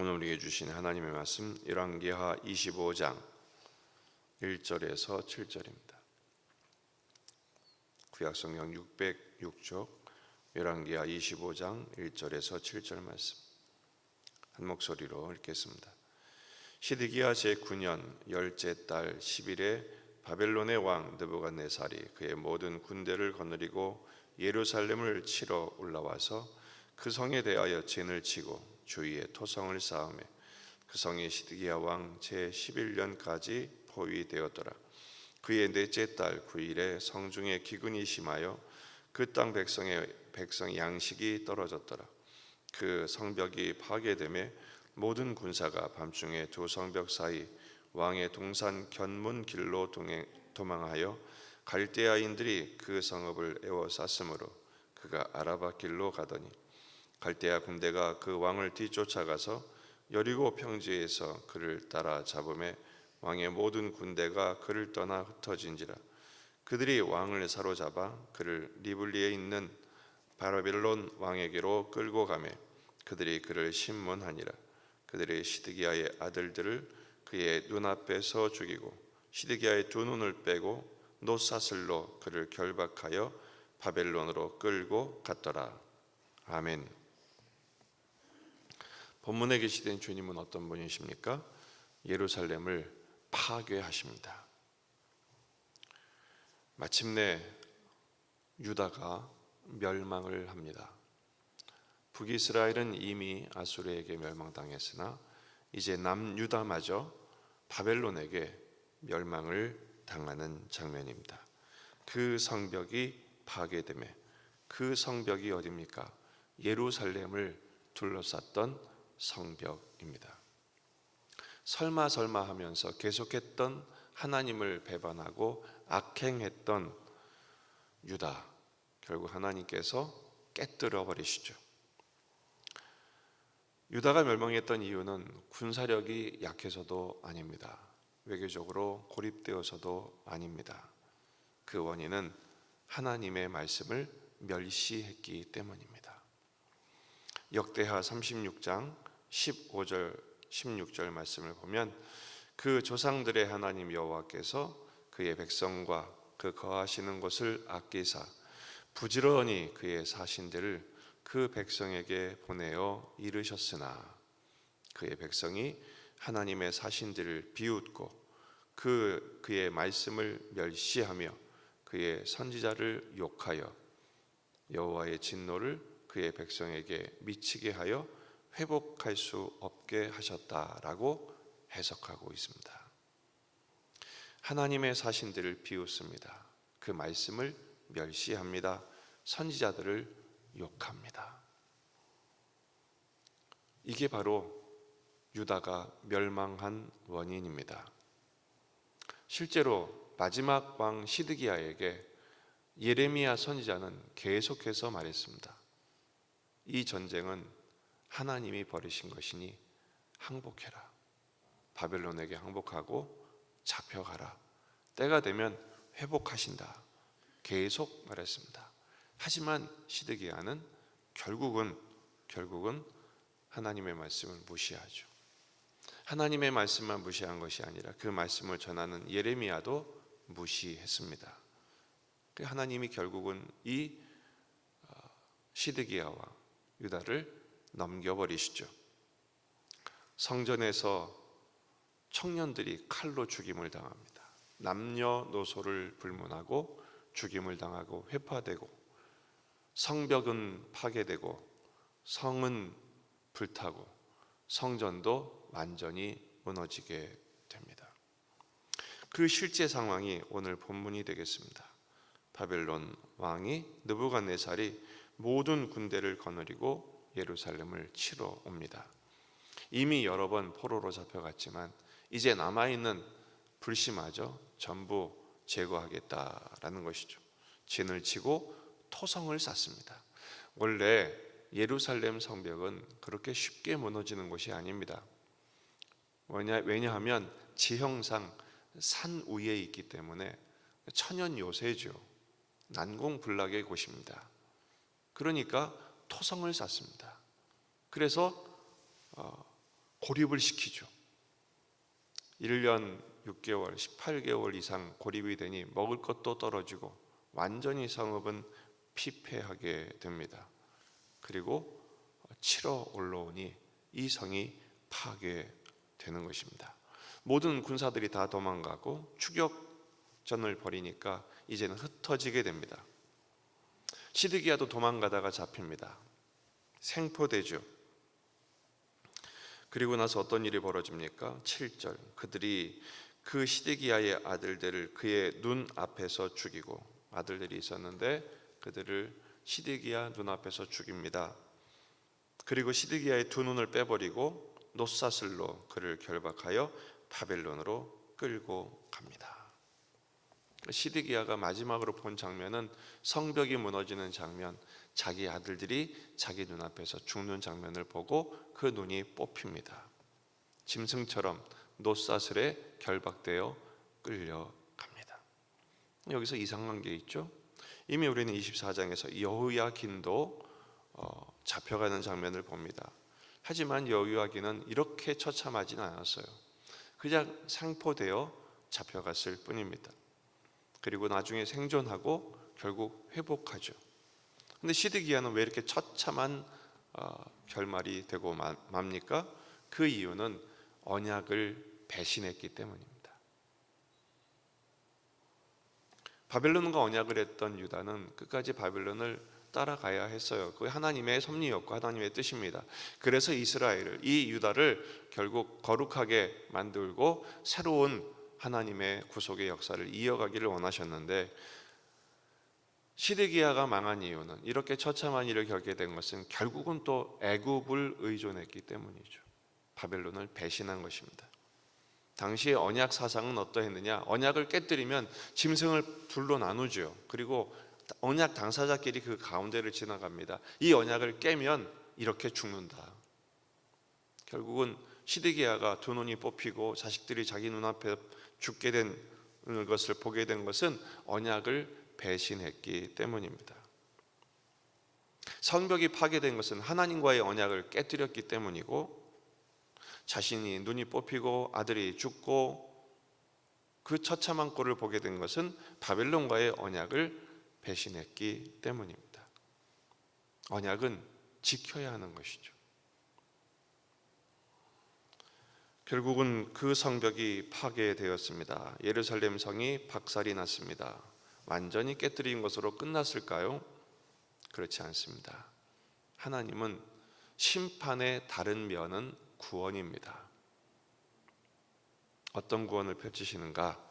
오늘 우리에게 주신 하나님의 말씀 열왕기하 25장 1절에서 7절입니다. 구약성경 606쪽 열왕기하 25장 1절에서 7절 말씀 한 목소리로 읽겠습니다. 시드기야 제9년 열째 달 10일에 바벨론의 왕 느부갓네살이 그의 모든 군대를 거느리고 예루살렘을 치러 올라와서 그 성에 대하여 진을 치고 주위에 토성을 쌓으며 그 성이 시드기야 왕 제11년까지 포위되었더라. 그의 넷째 달 9일에 성중에 기근이 심하여 그 땅 백성 양식이 떨어졌더라. 그 성벽이 파괴되매 모든 군사가 밤중에 두 성벽 사이 왕의 동산 견문 길로 도망하여 갈대아인들이 그 성읍을 에워쌌으므로 그가 아라바 길로 가더니 갈대아 군대가 그 왕을 뒤쫓아가서 여리고 평지에서 그를 따라 잡음에 왕의 모든 군대가 그를 떠나 흩어진지라. 그들이 왕을 사로잡아 그를 리블리에 있는 바벨론 왕에게로 끌고 가매 그들이 그를 신문하니라. 그들이 시드기야의 아들들을 그의 눈앞에서 죽이고 시드기야의 두 눈을 빼고 놋사슬로 그를 결박하여 바벨론으로 끌고 갔더라. 아멘. 본문에 계시된 주님은 어떤 분이십니까? 예루살렘을 파괴하십니다. 마침내 유다가 멸망을 합니다. 북이스라엘은 이미 아수르에게 멸망당했으나 이제 남유다마저 바벨론에게 멸망을 당하는 장면입니다. 그 성벽이 파괴되며 그 성벽이 어디입니까? 예루살렘을 둘러쌌던 성벽입니다. 설마 하면서 계속했던 하나님을 배반하고 악행했던 유다, 결국 하나님께서 깨뜨려 버리시죠. 유다가 멸망했던 이유는 군사력이 약해서도 아닙니다. 외교적으로 고립되어서도 아닙니다. 그 원인은 하나님의 말씀을 멸시했기 때문입니다. 역대하 36장 15절 16절 말씀을 보면 그 조상들의 하나님 여호와께서 그의 백성과 그 거하시는 곳을 아끼사 부지런히 그의 사신들을 그 백성에게 보내어 이르셨으나 그의 백성이 하나님의 사신들을 비웃고 그의 말씀을 멸시하며 그의 선지자를 욕하여 여호와의 진노를 그의 백성에게 미치게 하여 회복할 수 없게 하셨다라고 해석하고 있습니다. 하나님의 사신들을 비웃습니다. 그 말씀을 멸시합니다. 선지자들을 욕합니다. 이게 바로 유다가 멸망한 원인입니다. 실제로 마지막 왕 시드기야에게 예레미야 선지자는 계속해서 말했습니다. 이 전쟁은 하나님이 버리신 것이니 항복해라. 바벨론에게 항복하고 잡혀가라. 때가 되면 회복하신다. 계속 말했습니다. 하지만 시드기야는 결국은 하나님의 말씀을 무시하죠. 하나님의 말씀만 무시한 것이 아니라 그 말씀을 전하는 예레미야도 무시했습니다. 하나님이 결국은 이 시드기야와 유다를 넘겨버리시죠. 성전에서 청년들이 칼로 죽임을 당합니다. 남녀노소를 불문하고 죽임을 당하고 회파되고 성벽은 파괴되고 성은 불타고 성전도 완전히 무너지게 됩니다. 그 실제 상황이 오늘 본문이 되겠습니다. 바벨론 왕이 느부갓네살이 모든 군대를 거느리고 예루살렘을 치러 옵니다. 이미 여러 번 포로로 잡혀갔지만 이제 남아있는 불씨마저 전부 제거하겠다라는 것이죠. 진을 치고 토성을 쌓습니다. 원래 예루살렘 성벽은 그렇게 쉽게 무너지는 것이 아닙니다. 왜냐하면 지형상 산 위에 있기 때문에 천연 요새죠. 난공불락의 곳입니다. 그러니까 토성을 쌓습니다. 그래서 고립을 시키죠. 1년 6개월, 18개월 이상 고립이 되니 먹을 것도 떨어지고 완전히 성읍은 피폐하게 됩니다. 그리고 치러 올라오니 이 성이 파괴되는 것입니다. 모든 군사들이 다 도망가고 추격전을 벌이니까 이제는 흩어지게 됩니다. 시드기야도 도망가다가 잡힙니다. 생포되죠. 그리고 나서 어떤 일이 벌어집니까? 7절, 그들이 그 시드기야의 아들들을 그의 눈 앞에서 죽이고, 아들들이 있었는데 그들을 시드기야 눈앞에서 죽입니다. 그리고 시드기야의 두 눈을 빼버리고 놋사슬로 그를 결박하여 바벨론으로 끌고 갑니다. 시드기야가 마지막으로 본 장면은 성벽이 무너지는 장면, 자기 아들들이 자기 눈앞에서 죽는 장면을 보고 그 눈이 뽑힙니다. 짐승처럼 놋사슬에 결박되어 끌려갑니다. 여기서 이상한 게 있죠. 이미 우리는 24장에서 여호야긴도 잡혀가는 장면을 봅니다. 하지만 여호야긴은 이렇게 처참하진 않았어요. 그냥 상포되어 잡혀갔을 뿐입니다. 그리고 나중에 생존하고 결국 회복하죠. 근데 시드기야는 왜 이렇게 처참한 결말이 되고 맙니까? 그 이유는 언약을 배신했기 때문입니다. 바벨론과 언약을 했던 유다는 끝까지 바벨론을 따라가야 했어요. 그게 하나님의 섭리였고 하나님의 뜻입니다. 그래서 이스라엘을, 이 유다를 결국 거룩하게 만들고 새로운 하나님의 구속의 역사를 이어가기를 원하셨는데, 시드기야가 망한 이유는, 이렇게 처참한 일을 겪게 된 것은 결국은 또 애굽을 의존했기 때문이죠. 바벨론을 배신한 것입니다. 당시의 언약 사상은 어떠했느냐? 언약을 깨뜨리면 짐승을 둘로 나누죠. 그리고 언약 당사자끼리 그 가운데를 지나갑니다. 이 언약을 깨면 이렇게 죽는다. 결국은 시드기야가 두 눈이 뽑히고 자식들이 자기 눈앞에 죽게 된 것을 보게 된 것은 언약을 배신했기 때문입니다. 성벽이 파괴된 것은 하나님과의 언약을 깨뜨렸기 때문이고, 자신이 눈이 뽑히고 아들이 죽고 그 처참한 꼴을 보게 된 것은 바벨론과의 언약을 배신했기 때문입니다. 언약은 지켜야 하는 것이죠. 결국은 그 성벽이 파괴되었습니다. 예루살렘 성이 박살이 났습니다. 완전히 깨뜨린 것으로 끝났을까요? 그렇지 않습니다. 하나님은 심판의 다른 면은 구원입니다. 어떤 구원을 펼치시는가?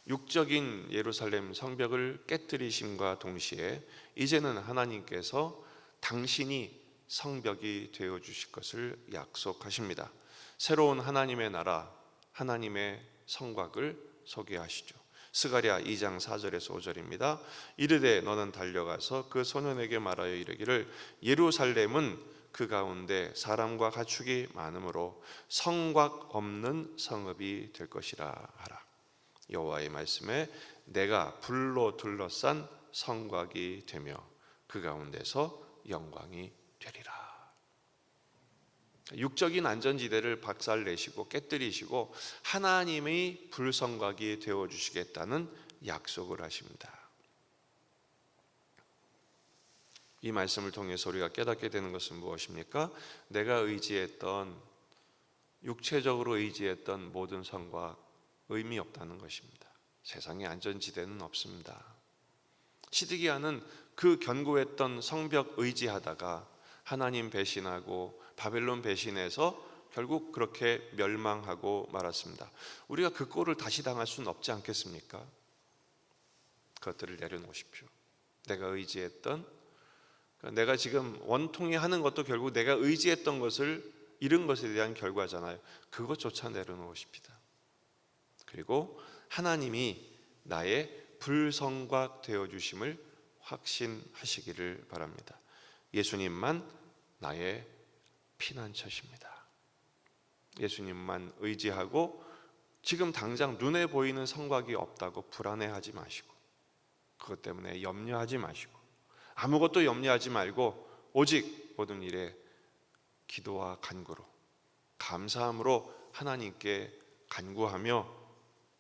육적인 예루살렘 성벽을 깨뜨리심과 동시에 이제는 하나님께서 당신이 성벽이 되어 주실 것을 약속하십니다. 새로운 하나님의 나라, 하나님의 성곽을 소개하시죠. 스가랴 2장 4절에서 5절입니다. 이르되 너는 달려가서 그 소년에게 말하여 이르기를 예루살렘은 그 가운데 사람과 가축이 많으므로 성곽 없는 성읍이 될 것이라 하라. 여호와의 말씀에 내가 불로 둘러싼 성곽이 되며 그 가운데서 영광이 되리라. 육적인 안전지대를 박살내시고 깨뜨리시고 하나님의 불성곽이 되어주시겠다는 약속을 하십니다. 이 말씀을 통해서 우리가 깨닫게 되는 것은 무엇입니까? 내가 의지했던, 육체적으로 의지했던 모든 성곽 의미 없다는 것입니다. 세상에 안전지대는 없습니다. 시드기야는 그 견고했던 성벽 의지하다가 하나님 배신하고 바벨론 배신해서 결국 그렇게 멸망하고 말았습니다. 우리가 그 꼴을 다시 당할 수는 없지 않겠습니까? 그것들을 내려놓으십시오. 내가 의지했던, 내가 지금 원통이 하는 것도 결국 내가 의지했던 것을 잃은 것에 대한 결과잖아요. 그것조차 내려놓으십시다. 그리고 하나님이 나의 불성곽 되어주심을 확신하시기를 바랍니다. 예수님만 나의 피난처십니다. 예수님만 의지하고 지금 당장 눈에 보이는 성곽이 없다고 불안해하지 마시고, 그것 때문에 염려하지 마시고, 아무것도 염려하지 말고 오직 모든 일에 기도와 간구로 감사함으로 하나님께 간구하며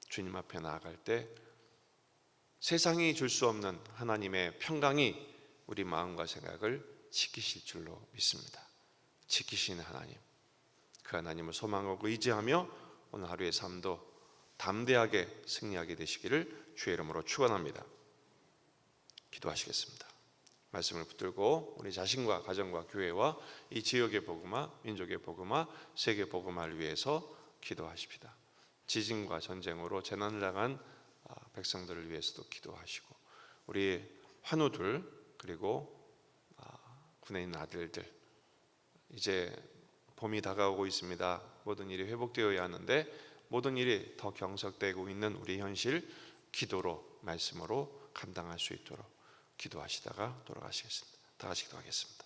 주님 앞에 나아갈 때 세상이 줄 수 없는 하나님의 평강이 우리 마음과 생각을 지키실 줄로 믿습니다. 지키시는 하나님, 그 하나님을 소망하고 의지하며 오늘 하루의 삶도 담대하게 승리하게 되시기를 주의 이름으로 축원합니다. 기도하시겠습니다. 말씀을 붙들고 우리 자신과 가정과 교회와 이 지역의 복음화, 민족의 복음화, 세계 복음화를 위해서 기도하십시다. 지진과 전쟁으로 재난을 당한 백성들을 위해서도 기도하시고 우리 환우들 그리고 군에 아들들 이제 봄이 다가오고 있습니다. 모든 일이 회복되어야 하는데 모든 일이 더 경색되고 있는 우리 현실 기도로 말씀으로 감당할 수 있도록 기도하시다가 돌아가시겠습니다. 다 같이 기도하겠습니다.